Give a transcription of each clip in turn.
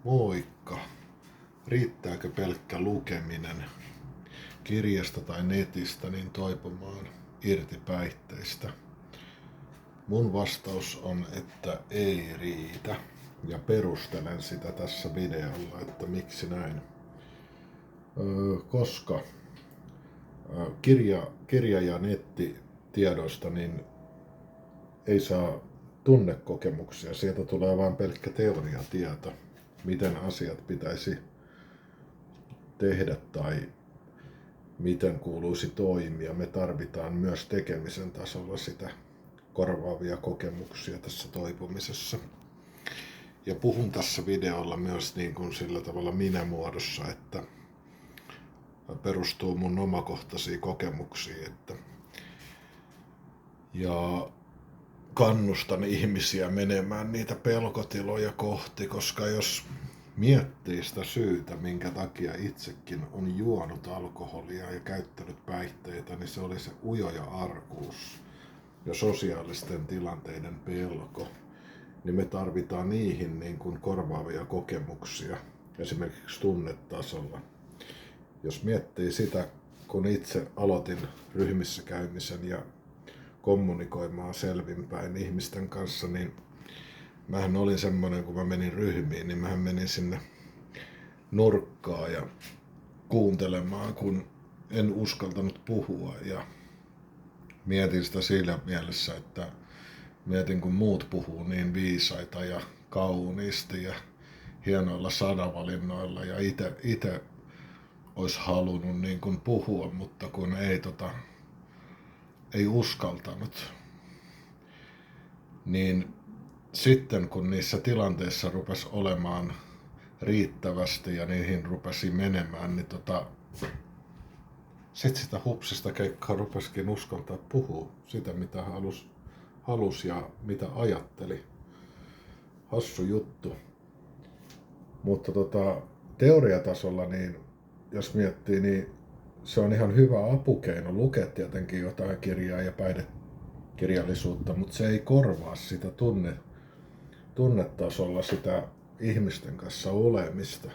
Moikka! Riittääkö pelkkä lukeminen kirjasta tai netistä niin toipumaan irti päihteistä? Mun vastaus on, että ei riitä, ja perustelen sitä tässä videolla, että miksi näin. Koska kirja- ja nettitiedoista niin ei saa tunnekokemuksia, sieltä tulee vain pelkkä teoriatieto, miten asiat pitäisi tehdä tai miten kuuluisi toimia. Me tarvitaan myös tekemisen tasolla sitä korvaavia kokemuksia tässä toipumisessa. Ja puhun tässä videolla myös niin kuin sillä tavalla minä-muodossa, että perustuu mun omakohtaisiin kokemuksiin. Ja kannustan ihmisiä menemään niitä pelkotiloja kohti, koska jos miettii sitä syytä, minkä takia itsekin on juonut alkoholia ja käyttänyt päihteitä, niin se oli se ujoja arkuus ja sosiaalisten tilanteiden pelko. Niin me tarvitaan niihin niin kuin korvaavia kokemuksia, esimerkiksi tunnetasolla. Jos miettii sitä, kun itse aloitin ryhmissä käymisen ja kommunikoimaan selvinpäin ihmisten kanssa, niin mähän olin semmoinen, kun mä menin ryhmiin, niin mähän menin sinne nurkkaan ja kuuntelemaan, kun en uskaltanut puhua. Ja mietin sitä siinä mielessä, että mietin, kun muut puhuu niin viisaita ja kauniisti ja hienoilla sanavalinnoilla ja itse olisi halunnut niin kuin puhua, mutta kun ei uskaltanut. Niin sitten kun niissä tilanteissa rupesi olemaan riittävästi ja niihin rupesi menemään, niin sitten sitä hupsista keikkaa rupesikin uskaltaa puhua sitä, mitä halusi ja mitä ajatteli. Hassu juttu. Mutta teoriatasolla, niin jos miettii, niin se on ihan hyvä apukeino lukea tietenkin jotain kirjaa ja päihdekirjallisuutta, mutta se ei korvaa sitä tunnetasolla sitä ihmisten kanssa olemista,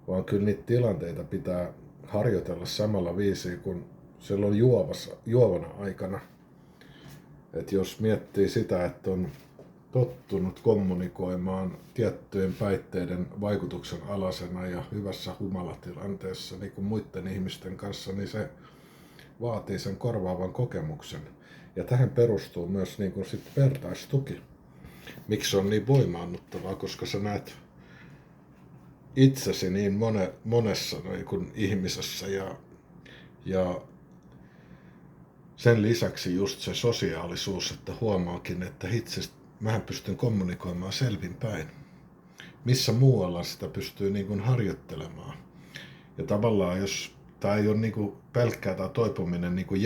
vaan kyllä niitä tilanteita pitää harjoitella samalla viisiin kuin silloin juovana aikana. Et jos miettii sitä, että on tottunut kommunikoimaan tiettyjen päihteiden vaikutuksen alasena ja hyvässä humalatilanteessa niin kuin muiden ihmisten kanssa, niin se vaatii sen korvaavan kokemuksen. Ja tähän perustuu myös niin kuin sit vertaistuki. Miksi se on niin voimaannuttavaa? Koska sä näet itsesi niin monessa niin kuin ihmisessä ja sen lisäksi just se sosiaalisuus, että huomaakin, että mähän pystyn kommunikoimaan selvinpäin. Missä muualla sitä pystyy niin kuin harjoittelemaan. Ja tavallaan jos tämä ei ole niin kuin pelkkää tämä toipuminen niin kuin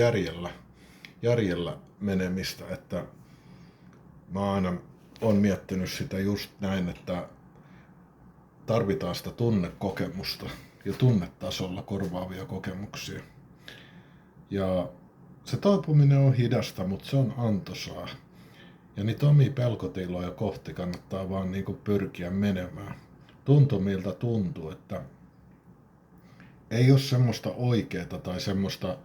järjellä menemistä, että mä aina olen miettinyt sitä just näin, että tarvitaan sitä tunnekokemusta ja tunnetasolla korvaavia kokemuksia. Ja se toipuminen on hidasta, mutta se on antoisaa. Ja niitä omia pelkotiloja kohti kannattaa vaan niin kuin pyrkiä menemään. Tuntuu miltä tuntuu, että ei ole semmoista oikeeta tai semmoista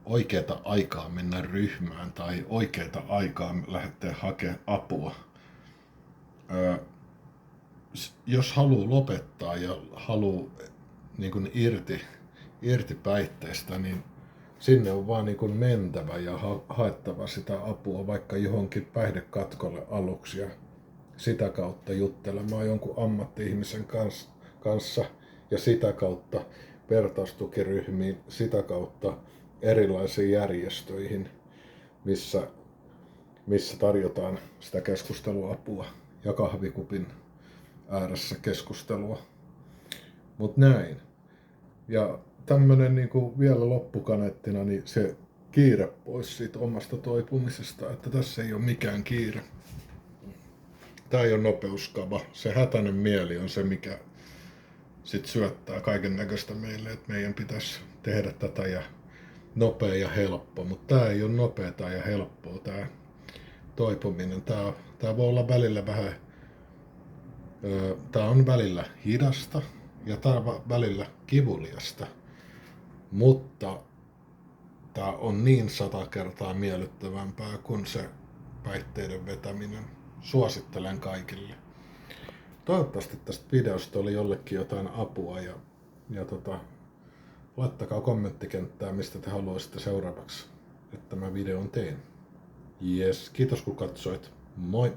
oikeata aikaa mennä ryhmään tai oikeata aikaa lähteä hakemaan apua. Jos haluaa lopettaa ja haluaa niin kuin irti päihteestä, niin sinne on vaan niin kuin mentävä ja haettava sitä apua vaikka johonkin päihdekatkolle aluksi ja sitä kautta juttelemaan jonkun ammatti-ihmisen kanssa ja sitä kautta vertaistukiryhmiin, sitä kautta erilaisiin järjestöihin, missä tarjotaan sitä keskusteluapua ja kahvikupin ääressä keskustelua. Mut näin. Ja tämmönen niinku vielä loppukaneettina, niin se kiire pois siitä omasta toipumisesta, että tässä ei ole mikään kiire. Tää ei ole nopeuskava. Se hätäinen mieli on se, mikä sit syöttää kaiken näköistä meille, että meidän pitäisi tehdä tätä ja nopea ja helppo. Mutta tää ei ole nopeata ja helppoa tää toipuminen. Tää voi olla välillä vähän Tää on välillä hidasta ja tää on välillä kivuliasta, mutta tää on niin 100 kertaa miellyttävämpää kuin se päihteiden vetäminen. Suosittelen kaikille. Toivottavasti tästä videosta oli jollekin jotain apua ja laittakaa kommenttikenttään, mistä te haluaisitte seuraavaksi, että mä videon teen. Jes, kiitos kun katsoit. Moi!